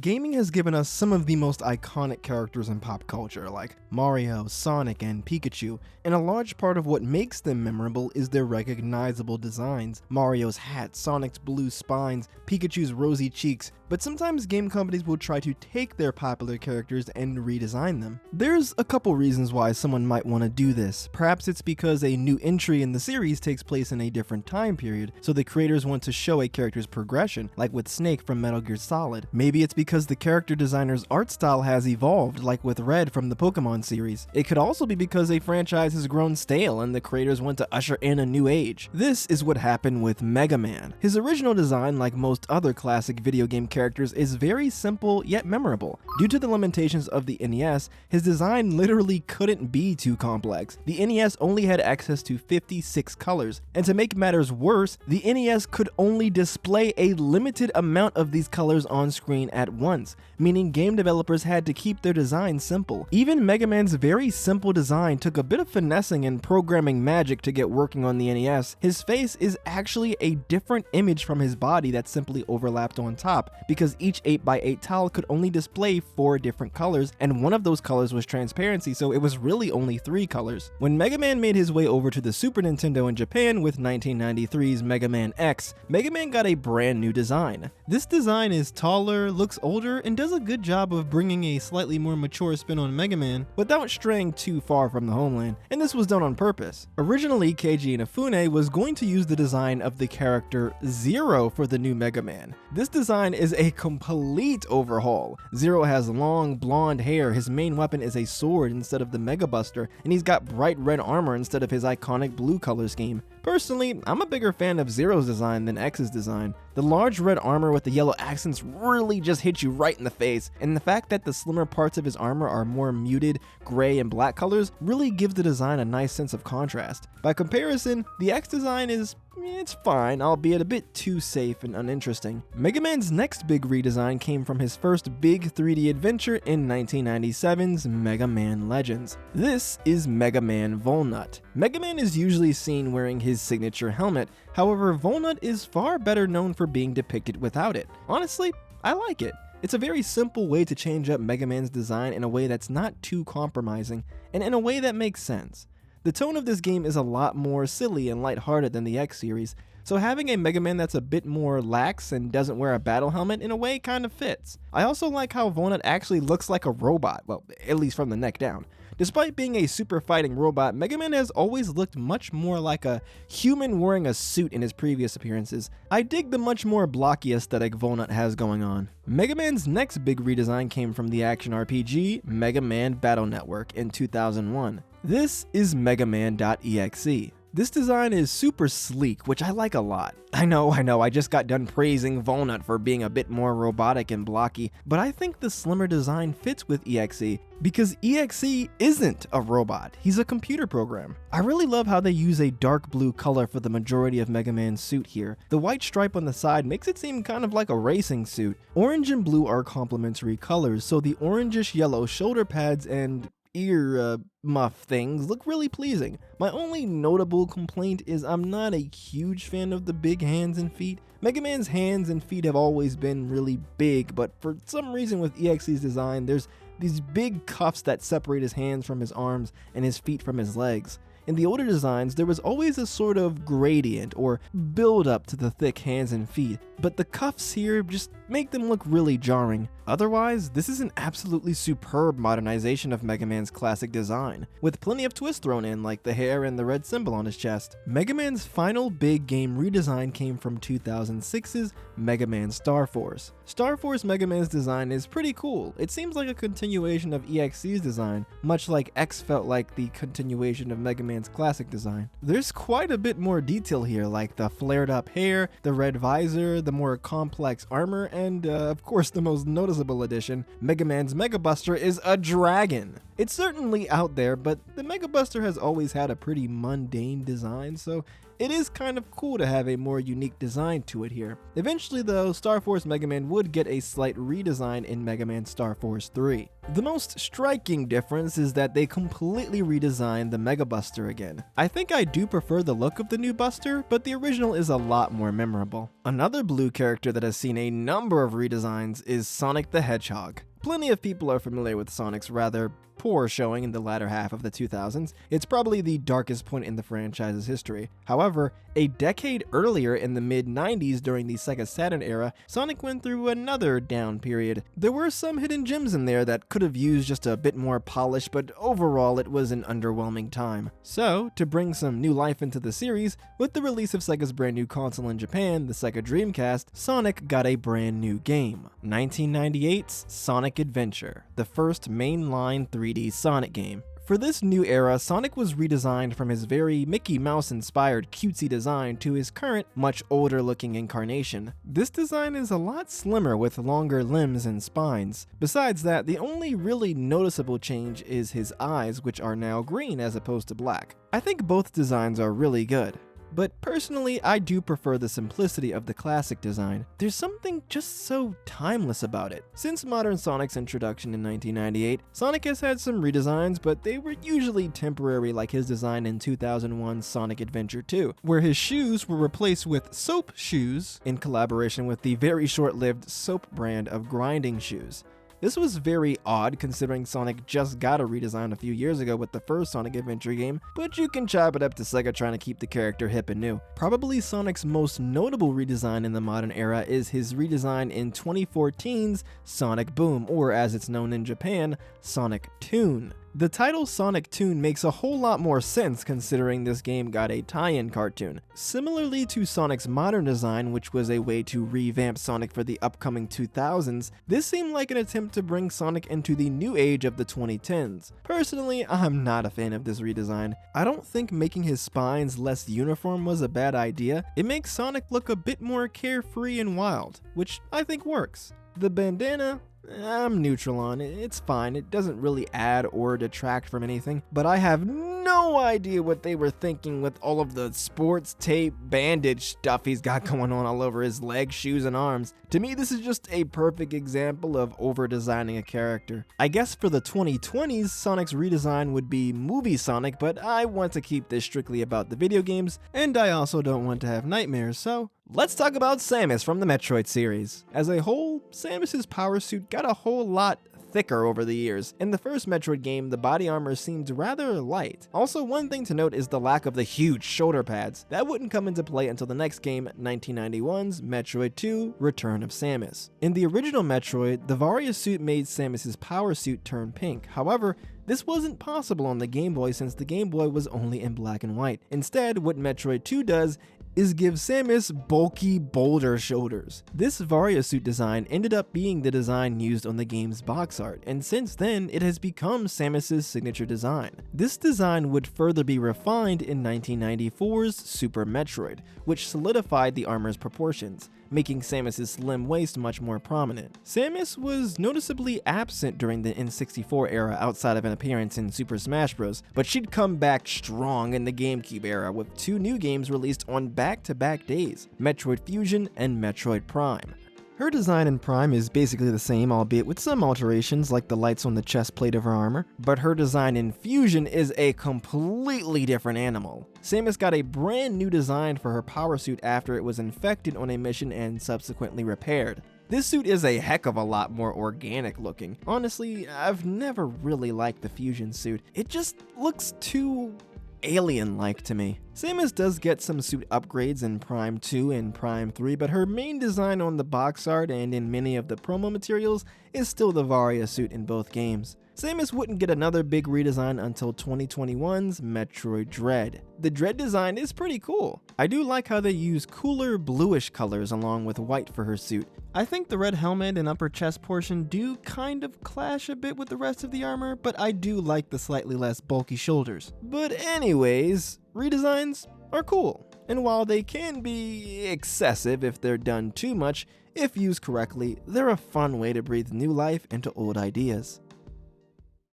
Gaming has given us some of the most iconic characters in pop culture, like Mario, Sonic, and Pikachu, and a large part of what makes them memorable is their recognizable designs. Mario's hat, Sonic's blue spines, Pikachu's rosy cheeks, but sometimes game companies will try to take their popular characters and redesign them. There's a couple reasons why someone might want to do this. Perhaps it's because a new entry in the series takes place in a different time period, so the creators want to show a character's progression, like with Snake from Metal Gear Solid. Maybe it's because the character designer's art style has evolved, like with Red from the Pokemon series. It could also be because a franchise has grown stale and the creators want to usher in a new age. This is what happened with Mega Man. His original design, like most other classic video game characters, is very simple yet memorable. Due to the limitations of the NES, his design literally couldn't be too complex. The NES only had access to 56 colors, and to make matters worse, the NES could only display a limited amount of these colors on screen at once, meaning game developers had to keep their design simple. Even Mega Man's very simple design took a bit of finessing and programming magic to get working on the NES. His face is actually a different image from his body that simply overlapped on top, because each 8x8 tile could only display 4 different colors, and one of those colors was transparency, so it was really only 3 colors. When Mega Man made his way over to the Super Nintendo in Japan with 1993's Mega Man X, Mega Man got a brand new design. This design is taller, looks older, and does a good job of bringing a slightly more mature spin on Mega Man without straying too far from the homeland, and this was done on purpose. Originally, Keiji Inafune was going to use the design of the character Zero for the new Mega Man. This design is a complete overhaul. Zero has long blonde hair, his main weapon is a sword instead of the Mega Buster, and he's got bright red armor instead of his iconic blue color scheme. Personally, I'm a bigger fan of Zero's design than X's design. The large red armor with the yellow accents really just hits you right in the face, and the fact that the slimmer parts of his armor are more muted gray and black colors really gives the design a nice sense of contrast. By comparison, the X design it's fine, albeit a bit too safe and uninteresting. Mega Man's next big redesign came from his first big 3D adventure in 1997's Mega Man Legends. This is Mega Man Volnut. Mega Man is usually seen wearing his signature helmet, however Volnut is far better known for being depicted without it. Honestly, I like it. It's a very simple way to change up Mega Man's design in a way that's not too compromising, and in a way that makes sense. The tone of this game is a lot more silly and lighthearted than the X series, so having a Mega Man that's a bit more lax and doesn't wear a battle helmet in a way kind of fits. I also like how Volnut actually looks like a robot, well, at least from the neck down. Despite being a super fighting robot, Mega Man has always looked much more like a human wearing a suit in his previous appearances. I dig the much more blocky aesthetic Volnut has going on. Mega Man's next big redesign came from the action RPG Mega Man Battle Network in 2001. This is Mega Man.exe. This design is super sleek, which I like a lot. I know, I just got done praising Volnut for being a bit more robotic and blocky, but I think the slimmer design fits with EXE, because EXE isn't a robot, he's a computer program. I really love how they use a dark blue color for the majority of Mega Man's suit here. The white stripe on the side makes it seem kind of like a racing suit. Orange and blue are complementary colors, so the orangish yellow shoulder pads and ear muff things look really pleasing. My only notable complaint is I'm not a huge fan of the big hands and feet. Mega Man's hands and feet have always been really big, but for some reason with EXE's design, there's these big cuffs that separate his hands from his arms and his feet from his legs. In the older designs, there was always a sort of gradient or build up to the thick hands and feet, but the cuffs here just make them look really jarring. Otherwise, this is an absolutely superb modernization of Mega Man's classic design, with plenty of twists thrown in, like the hair and the red symbol on his chest. Mega Man's final big game redesign came from 2006's Mega Man Star Force. Star Force Mega Man's design is pretty cool. It seems like a continuation of EXE's design, much like X felt like the continuation of Mega Man's classic design. There's quite a bit more detail here, like the flared up hair, the red visor, the more complex armor, and of course the most noticeable addition, Mega Man's Mega Buster is a dragon. It's certainly out there, but the Mega Buster has always had a pretty mundane design, so it is kind of cool to have a more unique design to it here. Eventually though, Star Force Mega Man would get a slight redesign in Mega Man Star Force 3. The most striking difference is that they completely redesigned the Mega Buster again. I think I do prefer the look of the new Buster, but the original is a lot more memorable. Another Blue character that has seen a number of redesigns is Sonic the Hedgehog. Plenty of people are familiar with Sonic's rather poor showing in the latter half of the 2000s. It's probably the darkest point in the franchise's history. However, a decade earlier in the mid-90s during the Sega Saturn era, Sonic went through another down period. There were some hidden gems in there that could have used just a bit more polish, but overall it was an underwhelming time. So, to bring some new life into the series, with the release of Sega's brand new console in Japan, the Sega Dreamcast, Sonic got a brand new game. 1998's Sonic Adventure, the first mainline 3D Sonic game. For this new era, Sonic was redesigned from his very Mickey Mouse inspired cutesy design to his current, much older looking incarnation. This design is a lot slimmer with longer limbs and spines. Besides that, the only really noticeable change is his eyes, which are now green as opposed to black. I think both designs are really good. But personally, I do prefer the simplicity of the classic design. There's something just so timeless about it. Since modern Sonic's introduction in 1998, Sonic has had some redesigns, but they were usually temporary, like his design in 2001's Sonic Adventure 2, where his shoes were replaced with soap shoes in collaboration with the very short-lived Soap brand of grinding shoes. This was very odd considering Sonic just got a redesign a few years ago with the first Sonic Adventure game, but you can chalk it up to Sega trying to keep the character hip and new. Probably Sonic's most notable redesign in the modern era is his redesign in 2014's Sonic Boom, or as it's known in Japan, Sonic Toon. The title Sonic Toon makes a whole lot more sense considering this game got a tie-in cartoon. Similarly to Sonic's modern design, which was a way to revamp Sonic for the upcoming 2000s, this seemed like an attempt to bring Sonic into the new age of the 2010s. Personally, I'm not a fan of this redesign. I don't think making his spines less uniform was a bad idea. It makes Sonic look a bit more carefree and wild, which I think works. The bandana, I'm neutral on it. It's fine. It doesn't really add or detract from anything, but I have no idea what they were thinking with all of the sports tape bandage stuff he's got going on all over his legs, shoes, and arms. To me, this is just a perfect example of over-designing a character. I guess for the 2020s, Sonic's redesign would be Movie Sonic, but I want to keep this strictly about the video games, and I also don't want to have nightmares, so let's talk about Samus from the Metroid series. As a whole, Samus's power suit got a whole lot thicker over the years. In the first Metroid game, the body armor seemed rather light. Also, one thing to note is the lack of the huge shoulder pads. That wouldn't come into play until the next game, 1991's Metroid 2: Return of Samus. In the original Metroid, the Varia suit made Samus's power suit turn pink. However, this wasn't possible on the Game Boy since the Game Boy was only in black and white. Instead, what Metroid 2 does is give Samus bulky, bolder shoulders. This Varia suit design ended up being the design used on the game's box art, and since then, it has become Samus's signature design. This design would further be refined in 1994's Super Metroid, which solidified the armor's proportions, making Samus's slim waist much more prominent. Samus was noticeably absent during the N64 era outside of an appearance in Super Smash Bros., but she'd come back strong in the GameCube era with two new games released on back-to-back days, Metroid Fusion and Metroid Prime. Her design in Prime is basically the same, albeit with some alterations like the lights on the chest plate of her armor, but her design in Fusion is a completely different animal. Samus got a brand new design for her power suit after it was infected on a mission and subsequently repaired. This suit is a heck of a lot more organic looking. Honestly, I've never really liked the Fusion suit. It just looks too alien-like to me. Samus does get some suit upgrades in Prime 2 and Prime 3, but her main design on the box art and in many of the promo materials is still the Varia suit in both games. Samus wouldn't get another big redesign until 2021's Metroid Dread. The Dread design is pretty cool. I do like how they use cooler bluish colors along with white for her suit. I think the red helmet and upper chest portion do kind of clash a bit with the rest of the armor, but I do like the slightly less bulky shoulders. But anyways, redesigns are cool, and while they can be excessive if they're done too much, if used correctly, they're a fun way to breathe new life into old ideas.